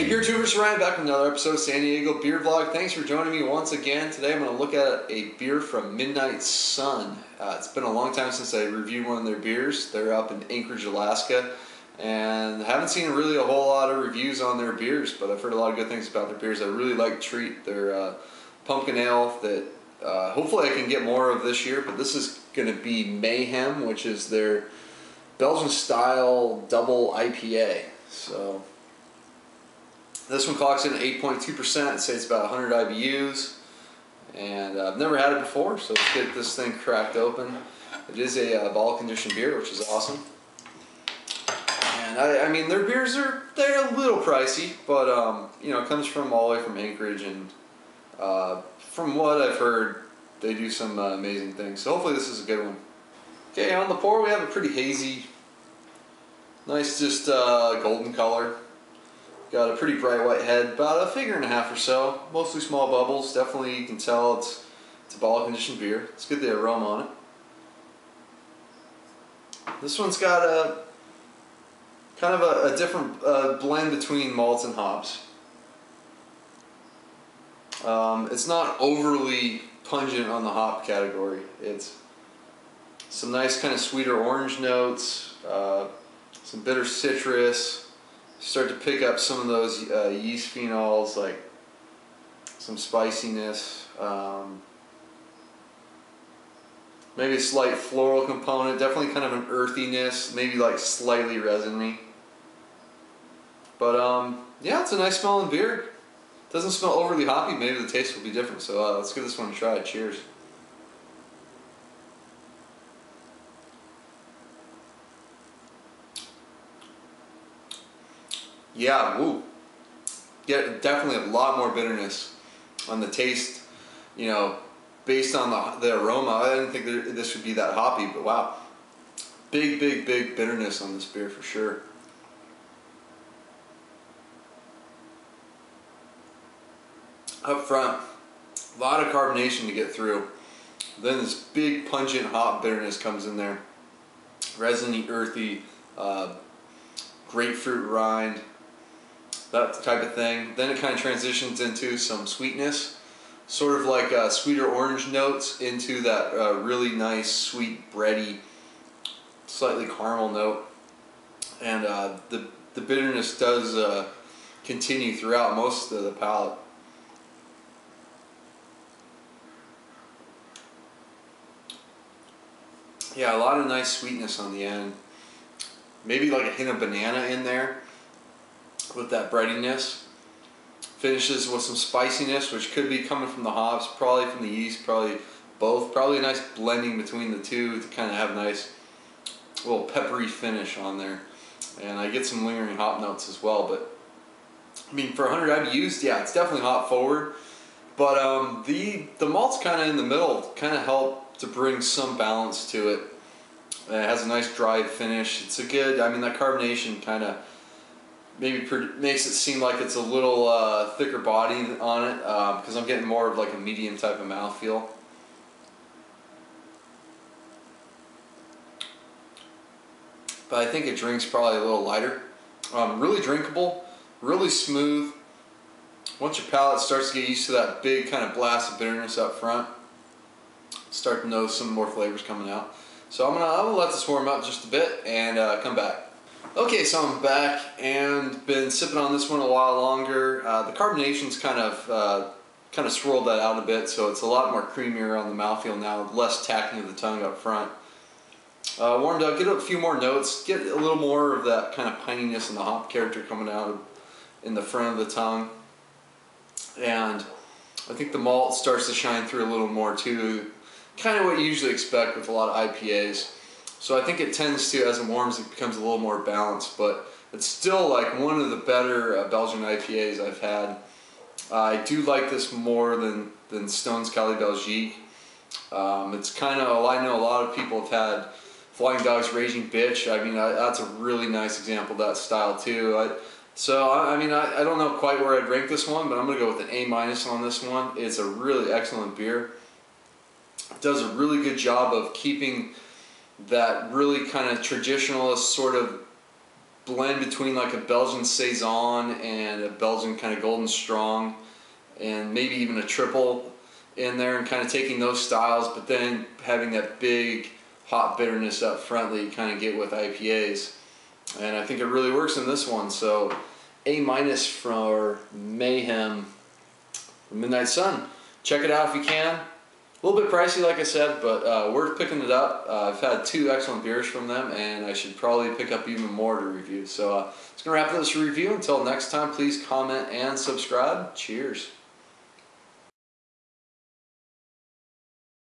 Hey Beer Tubers, Ryan back with another episode of San Diego Beer Vlog. Thanks for joining me once again. Today I'm going to look at a beer from Midnight Sun. It's been a long time since I reviewed one of their beers. They're up in Anchorage, Alaska, and I haven't seen really a whole lot of reviews on their beers, but I've heard a lot of good things about their beers. I really like Treat, their pumpkin ale that hopefully I can get more of this year, but this is going to be Mayhem, which is their Belgian style double IPA. So this one clocks in at 8.2%. I'd say it's about 100 IBUs, and I've never had it before, so let's get this thing cracked open. It is a bottle conditioned beer, which is awesome. And I mean, their beers they're a little pricey, but you know, it comes from all the way from Anchorage, and from what I've heard, they do some amazing things. So hopefully this is a good one. Okay, on the pour we have a pretty hazy, nice, just golden color. Got a pretty bright white head, about a figure and a half or so. Mostly small bubbles. Definitely you can tell it's a bottle conditioned beer. Let's get the aroma on it. This one's got a kind of a different blend between malts and hops. It's not overly pungent on the hop category. It's some nice kind of sweeter orange notes, some bitter citrus. Start to pick up some of those yeast phenols, like some spiciness, maybe a slight floral component, definitely kind of an earthiness, maybe like slightly resiny. But yeah, it's a nice smelling beer. Doesn't smell overly hoppy. Maybe the taste will be different. So let's give this one a try. Cheers. Yeah, woo. Yeah, definitely a lot more bitterness on the taste. You know, based on the aroma, I didn't think this would be that hoppy, but wow. Big bitterness on this beer for sure. Up front, a lot of carbonation to get through. Then this big pungent hop bitterness comes in there. Resiny, earthy, grapefruit rind, that type of thing. Then it kind of transitions into some sweetness, sort of like sweeter orange notes into that really nice sweet bready, slightly caramel note. And the bitterness does continue throughout most of the palate. Yeah, a lot of nice sweetness on the end. Maybe like a hint of banana in there with that breadiness. Finishes with some spiciness, which could be coming from the hops, probably from the yeast, probably both. Probably a nice blending between the two to kind of have a nice little peppery finish on there. And I get some lingering hop notes as well. But I mean, for 100 IBUs, yeah, it's definitely hop forward. But the malts kind of in the middle kind of help to bring some balance to it. It has a nice dry finish. It's a good, I mean, that carbonation kind of maybe makes it seem like it's a little thicker body on it, because I'm getting more of like a medium type of mouthfeel. But I think it drinks probably a little lighter. Really drinkable, really smooth. Once your palate starts to get used to that big kind of blast of bitterness up front, start to notice some more flavors coming out. So I'm gonna let this warm up just a bit and come back. Okay, so I'm back and been sipping on this one a while longer. The carbonation's kind of swirled that out a bit, so it's a lot more creamier on the mouthfeel now, less tacking of the tongue up front. Warmed up, get a few more notes, get a little more of that kind of pininess and the hop character coming out in the front of the tongue. And I think the malt starts to shine through a little more too. Kind of what you usually expect with a lot of IPAs. So I think it tends to, as it warms, it becomes a little more balanced, but it's still like one of the better Belgian IPAs I've had. I do like this more than Stone's Cali-Belgique. It's kind of, I know a lot of people have had Flying Dog's Raging Bitch. I mean, that's a really nice example of that style too. I mean, I don't know quite where I'd rank this one, but I'm going to go with an A- on this one. It's a really excellent beer. It does a really good job of keeping that really kind of traditionalist sort of blend between like a Belgian Saison and a Belgian kind of golden strong, and maybe even a triple in there, and kind of taking those styles, but then having that big hot bitterness up front that you kind of get with IPAs. And I think it really works in this one. So A- for Mayhem Midnight Sun. Check it out if you can. A little bit pricey, like I said, but worth picking it up. I've had 2 excellent beers from them, and I should probably pick up even more to review. So it's going to wrap up this review. Until next time, please comment and subscribe. Cheers.